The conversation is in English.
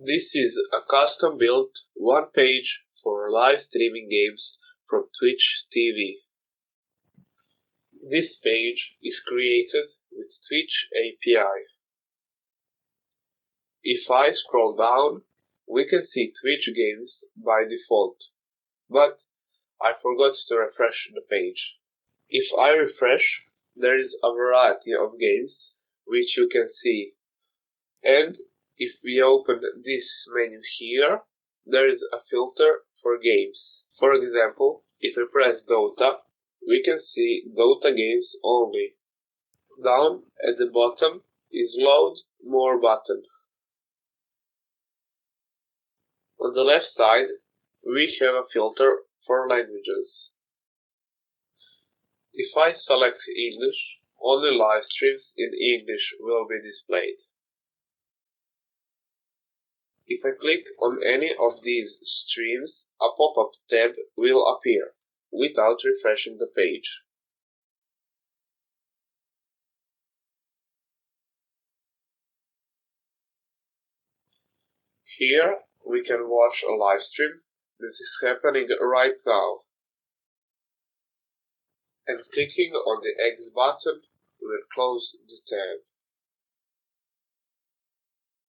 This is a custom-built one page for live streaming games from Twitch TV. This page is created with Twitch API. If I scroll down, we can see Twitch games by default, but I forgot to refresh the page. If I refresh, there is a variety of games which you can see, and if we open this menu here, there is a filter for games. For example, if we press Dota, we can see Dota games only. Down at the bottom is Load More button. On the left side, we have a filter for languages. If I select English, only live streams in English will be displayed. If I click on any of these streams, a pop-up tab will appear, without refreshing the page. Here we can watch a live stream that is happening right now. And clicking on the X button will close the tab.